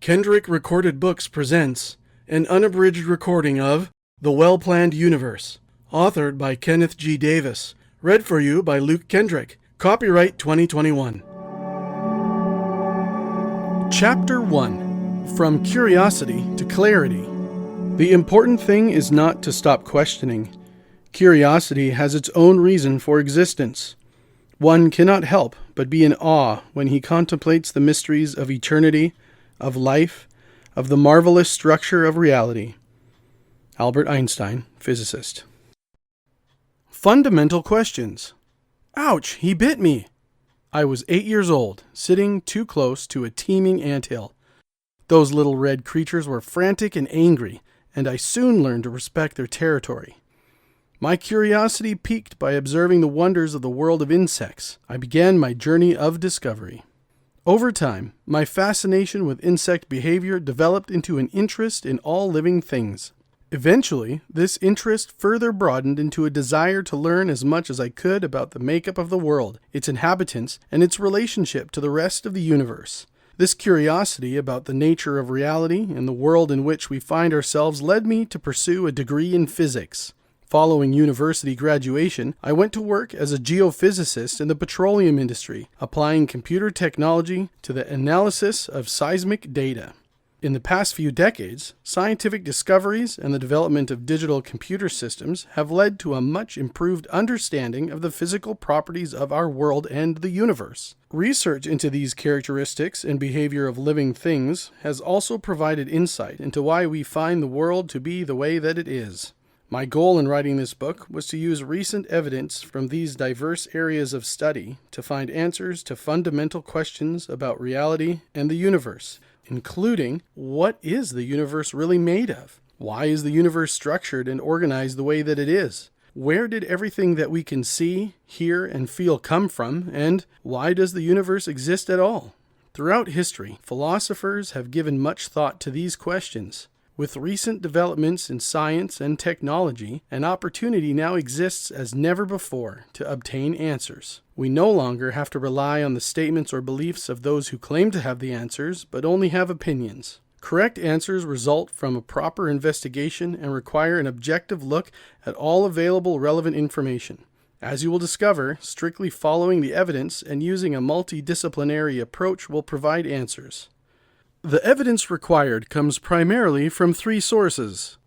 Kendrick Recorded Books presents an unabridged recording of The Well-Planned Universe, authored by Kenneth G. Davis, read for you by Luke Kendrick, copyright 2021. Chapter 1, From Curiosity to Clarity. The important thing is not to stop questioning. Curiosity has its own reason for existence. One cannot help but be in awe when he contemplates the mysteries of eternity, of life, of the marvelous structure of reality. Albert Einstein, physicist. Fundamental questions. Ouch, he bit me. I was 8 years old, sitting too close to a teeming anthill. Those little red creatures were frantic and angry, and I soon learned to respect their territory. My curiosity piqued by observing the wonders of the world of insects, I began my journey of discovery. Over time, my fascination with insect behavior developed into an interest in all living things. Eventually, this interest further broadened into a desire to learn as much as I could about the makeup of the world, its inhabitants, and its relationship to the rest of the universe. This curiosity about the nature of reality and the world in which we find ourselves led me to pursue a degree in physics. Following university graduation, I went to work as a geophysicist in the petroleum industry, applying computer technology to the analysis of seismic data. In the past few decades, scientific discoveries and the development of digital computer systems have led to a much improved understanding of the physical properties of our world and the universe. Research into these characteristics and behavior of living things has also provided insight into why we find the world to be the way that it is. My goal in writing this book was to use recent evidence from these diverse areas of study to find answers to fundamental questions about reality and the universe, including what is the universe really made of? Why is the universe structured and organized the way that it is? Where did everything that we can see, hear, and feel come from? And why does the universe exist at all? Throughout history, philosophers have given much thought to these questions. With recent developments in science and technology, an opportunity now exists as never before to obtain answers. We no longer have to rely on the statements or beliefs of those who claim to have the answers, but only have opinions. Correct answers result from a proper investigation and require an objective look at all available relevant information. As you will discover, strictly following the evidence and using a multidisciplinary approach will provide answers. The evidence required comes primarily from three sources.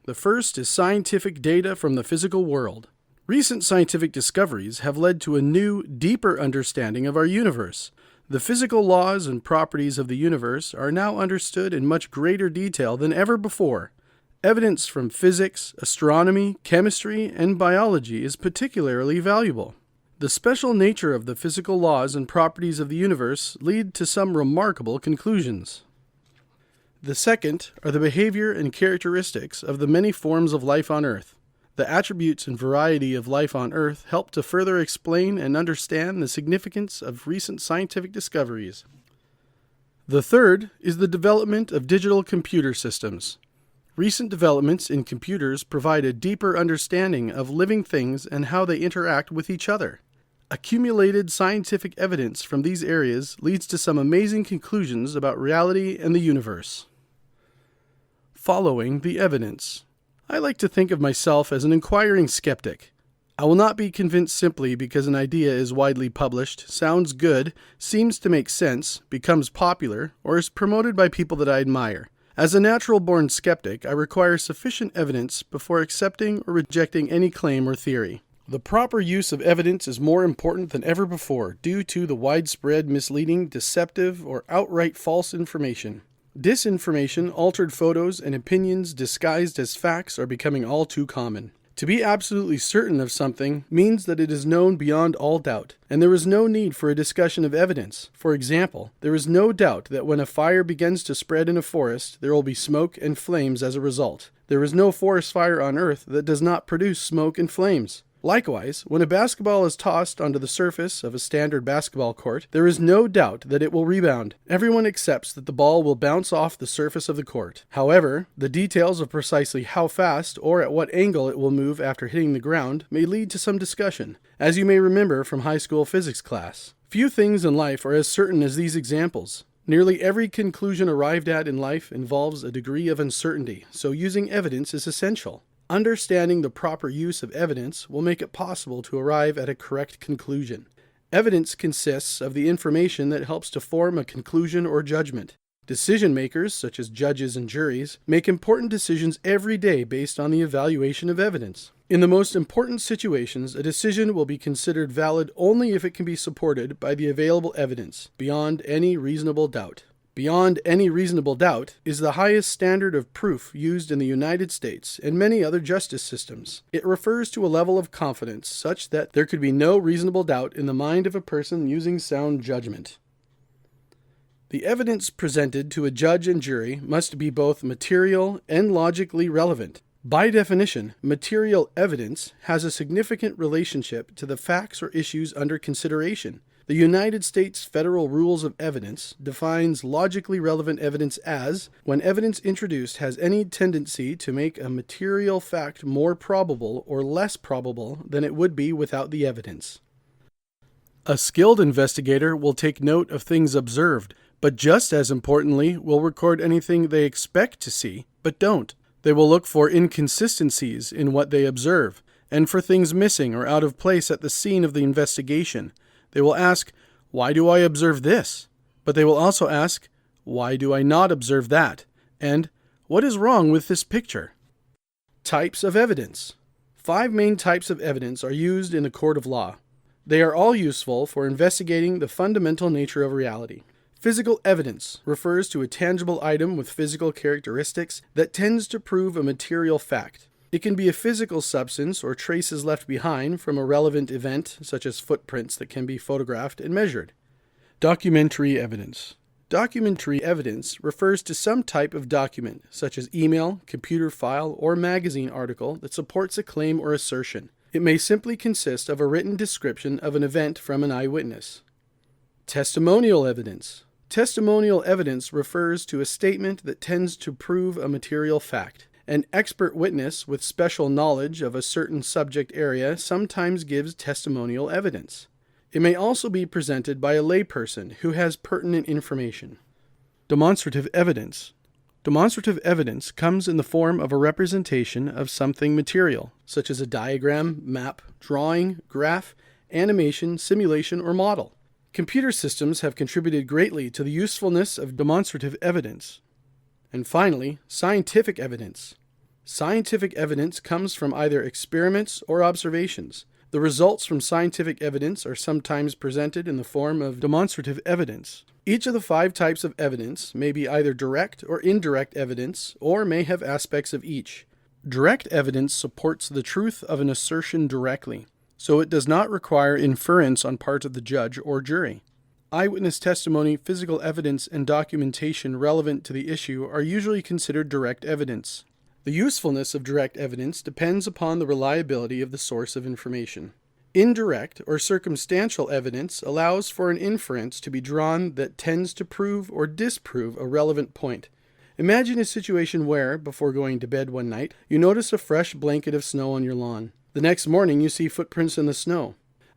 The first is scientific data from the physical world. Recent scientific discoveries have led to a new, deeper understanding of our universe. The physical laws and properties of the universe are now understood in much greater detail than ever before. Evidence from physics, astronomy, chemistry, and biology is particularly valuable. The special nature of the physical laws and properties of the universe lead to some remarkable conclusions. The second are the behavior and characteristics of the many forms of life on Earth. The attributes and variety of life on Earth help to further explain and understand the significance of recent scientific discoveries. The third is the development of digital computer systems. Recent developments in computers provide a deeper understanding of living things and how they interact with each other. Accumulated scientific evidence from these areas leads to some amazing conclusions about reality and the universe. Following the evidence. I like to think of myself as an inquiring skeptic. I will not be convinced simply because an idea is widely published, sounds good, seems to make sense, becomes popular, or is promoted by people that I admire. As a natural-born skeptic, I require sufficient evidence before accepting or rejecting any claim or theory. The proper use of evidence is more important than ever before due to the widespread misleading, deceptive, or outright false information. Disinformation, altered photos, and opinions disguised as facts are becoming all too common. To be absolutely certain of something means that it is known beyond all doubt, and there is no need for a discussion of evidence. For example, there is no doubt that when a fire begins to spread in a forest, there will be smoke and flames as a result. There is no forest fire on Earth that does not produce smoke and flames. Likewise, when a basketball is tossed onto the surface of a standard basketball court, there is no doubt that it will rebound. Everyone accepts that the ball will bounce off the surface of the court. However, the details of precisely how fast or at what angle it will move after hitting the ground may lead to some discussion, as you may remember from high school physics class. Few things in life are as certain as these examples. Nearly every conclusion arrived at in life involves a degree of uncertainty, so using evidence is essential. Understanding the proper use of evidence will make it possible to arrive at a correct conclusion. Evidence consists of the information that helps to form a conclusion or judgment. Decision makers, such as judges and juries, make important decisions every day based on the evaluation of evidence. In the most important situations, a decision will be considered valid only if it can be supported by the available evidence, beyond any reasonable doubt. Beyond any reasonable doubt is the highest standard of proof used in the United States and many other justice systems. It refers to a level of confidence such that there could be no reasonable doubt in the mind of a person using sound judgment. The evidence presented to a judge and jury must be both material and logically relevant. By definition, material evidence has a significant relationship to the facts or issues under consideration. The United States Federal Rules of Evidence defines logically relevant evidence as when evidence introduced has any tendency to make a material fact more probable or less probable than it would be without the evidence. A skilled investigator will take note of things observed, but just as importantly will record anything they expect to see, but don't. They will look for inconsistencies in what they observe, and for things missing or out of place at the scene of the investigation. They will ask, "Why do I observe this?" But they will also ask, "Why do I not observe that?" And, "What is wrong with this picture?" Types of evidence. 5 main types of evidence are used in the court of law. They are all useful for investigating the fundamental nature of reality. Physical evidence refers to a tangible item with physical characteristics that tends to prove a material fact. It can be a physical substance or traces left behind from a relevant event, such as footprints that can be photographed and measured. Documentary evidence. Documentary evidence refers to some type of document, such as email, computer file, or magazine article that supports a claim or assertion. It may simply consist of a written description of an event from an eyewitness. Testimonial evidence. Testimonial evidence refers to a statement that tends to prove a material fact. An expert witness with special knowledge of a certain subject area sometimes gives testimonial evidence. It may also be presented by a layperson who has pertinent information. Demonstrative evidence. Demonstrative evidence comes in the form of a representation of something material, such as a diagram, map, drawing, graph, animation, simulation, or model. Computer systems have contributed greatly to the usefulness of demonstrative evidence. And finally, scientific evidence. Scientific evidence comes from either experiments or observations. The results from scientific evidence are sometimes presented in the form of demonstrative evidence. Each of the 5 types of evidence may be either direct or indirect evidence, or may have aspects of each. Direct evidence supports the truth of an assertion directly, so it does not require inference on part of the judge or jury. Eyewitness testimony, physical evidence, and documentation relevant to the issue are usually considered direct evidence. The usefulness of direct evidence depends upon the reliability of the source of information. Indirect or circumstantial evidence allows for an inference to be drawn that tends to prove or disprove a relevant point. Imagine a situation where, before going to bed one night, you notice a fresh blanket of snow on your lawn. The next morning you see footprints in the snow.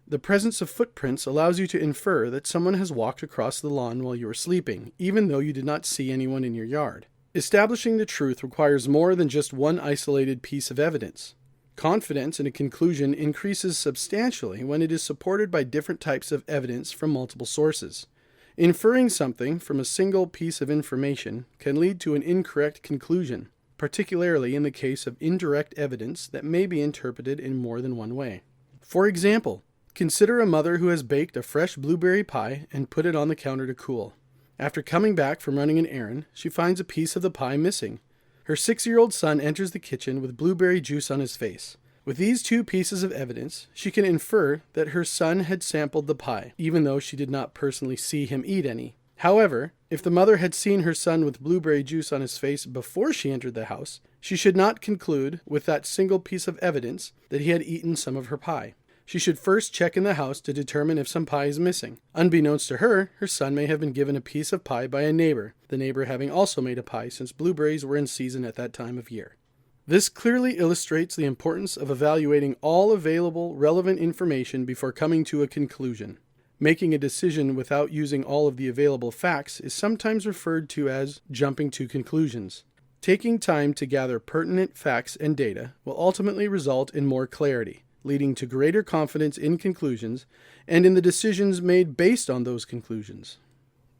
The presence of footprints allows you to infer that someone has walked across the lawn while you were sleeping, even though you did not see anyone in your yard. Establishing the truth requires more than just one isolated piece of evidence. Confidence in a conclusion increases substantially when it is supported by different types of evidence from multiple sources. Inferring something from a single piece of information can lead to an incorrect conclusion, particularly in the case of indirect evidence that may be interpreted in more than one way. For example, consider a mother who has baked a fresh blueberry pie and put it on the counter to cool. After coming back from running an errand, she finds a piece of the pie missing. Her 6-year-old son enters the kitchen with blueberry juice on his face. With these 2 pieces of evidence, she can infer that her son had sampled the pie, even though she did not personally see him eat any. However, if the mother had seen her son with blueberry juice on his face before she entered the house, she should not conclude with that single piece of evidence that he had eaten some of her pie. She should first check in the house to determine if some pie is missing. Unbeknownst to her, her son may have been given a piece of pie by a neighbor, the neighbor having also made a pie since blueberries were in season at that time of year. This clearly illustrates the importance of evaluating all available relevant information before coming to a conclusion. Making a decision without using all of the available facts is sometimes referred to as jumping to conclusions. Taking time to gather pertinent facts and data will ultimately result in more clarity, leading to greater confidence in conclusions and in the decisions made based on those conclusions.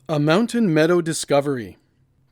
A mountain meadow discovery.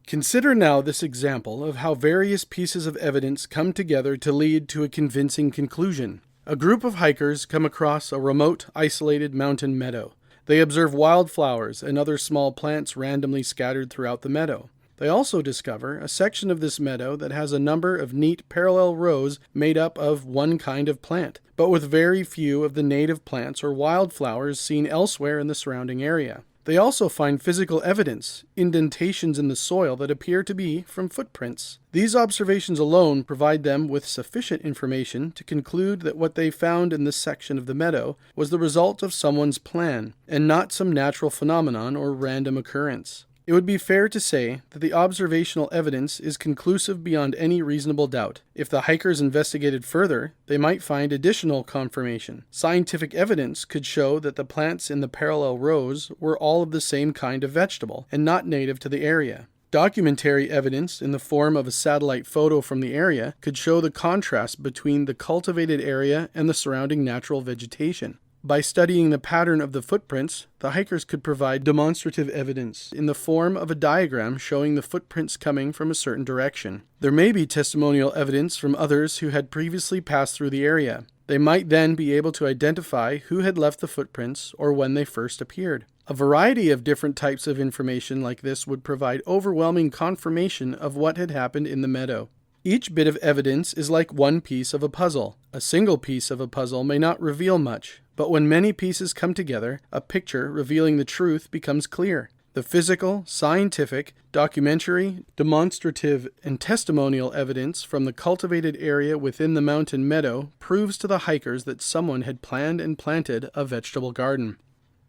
Consider now this example of how various pieces of evidence come together to lead to a convincing conclusion. A group of hikers come across a remote, isolated mountain meadow. They observe wildflowers and other small plants randomly scattered throughout the meadow. They also discover a section of this meadow that has a number of neat parallel rows made up of one kind of plant, but with very few of the native plants or wildflowers seen elsewhere in the surrounding area. They also find physical evidence, indentations in the soil that appear to be from footprints. These observations alone provide them with sufficient information to conclude that what they found in this section of the meadow was the result of someone's plan, and not some natural phenomenon or random occurrence. It would be fair to say that the observational evidence is conclusive beyond any reasonable doubt. If the hikers investigated further, they might find additional confirmation. Scientific evidence could show that the plants in the parallel rows were all of the same kind of vegetable and not native to the area. Documentary evidence in the form of a satellite photo from the area could show the contrast between the cultivated area and the surrounding natural vegetation. By studying the pattern of the footprints, the hikers could provide demonstrative evidence in the form of a diagram showing the footprints coming from a certain direction. There may be testimonial evidence from others who had previously passed through the area. They might then be able to identify who had left the footprints or when they first appeared. A variety of different types of information like this would provide overwhelming confirmation of what had happened in the meadow. Each bit of evidence is like one piece of a puzzle. A single piece of a puzzle may not reveal much, but when many pieces come together, a picture revealing the truth becomes clear. The physical, scientific, documentary, demonstrative, and testimonial evidence from the cultivated area within the mountain meadow proves to the hikers that someone had planned and planted a vegetable garden.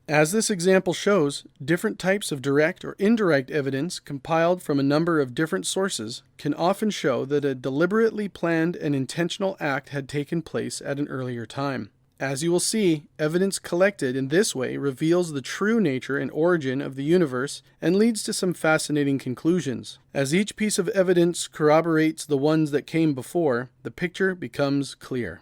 As this example shows, different types of direct or indirect evidence compiled from a number of different sources can often show that a deliberately planned and intentional act had taken place at an earlier time. As you will see, evidence collected in this way reveals the true nature and origin of the universe and leads to some fascinating conclusions. As each piece of evidence corroborates the ones that came before, the picture becomes clear.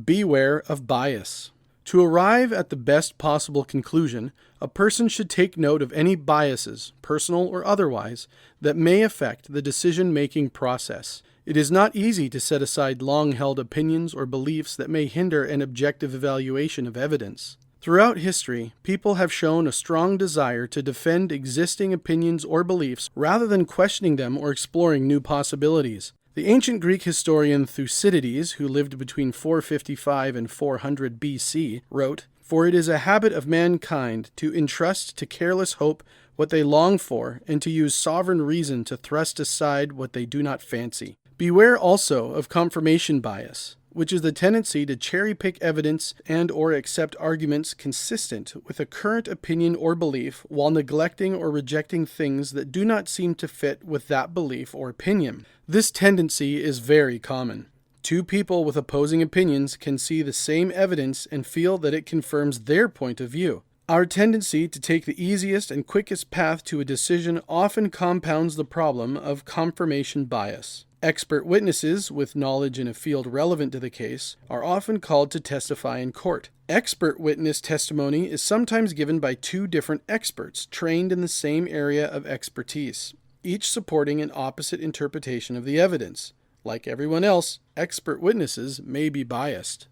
Beware of bias. To arrive at the best possible conclusion, a person should take note of any biases, personal or otherwise, that may affect the decision-making process. It is not easy to set aside long-held opinions or beliefs that may hinder an objective evaluation of evidence. Throughout history, people have shown a strong desire to defend existing opinions or beliefs rather than questioning them or exploring new possibilities. The ancient Greek historian Thucydides, who lived between 455 and 400 BC, wrote, "For it is a habit of mankind to entrust to careless hope what they long for, and to use sovereign reason to thrust aside what they do not fancy." Beware also of confirmation bias, which is the tendency to cherry-pick evidence and or accept arguments consistent with a current opinion or belief while neglecting or rejecting things that do not seem to fit with that belief or opinion. This tendency is very common. Two people with opposing opinions can see the same evidence and feel that it confirms their point of view. Our tendency to take the easiest and quickest path to a decision often compounds the problem of confirmation bias. Expert witnesses with knowledge in a field relevant to the case are often called to testify in court. Expert witness testimony is sometimes given by two different experts trained in the same area of expertise, each supporting an opposite interpretation of the evidence. Like everyone else, expert witnesses may be biased.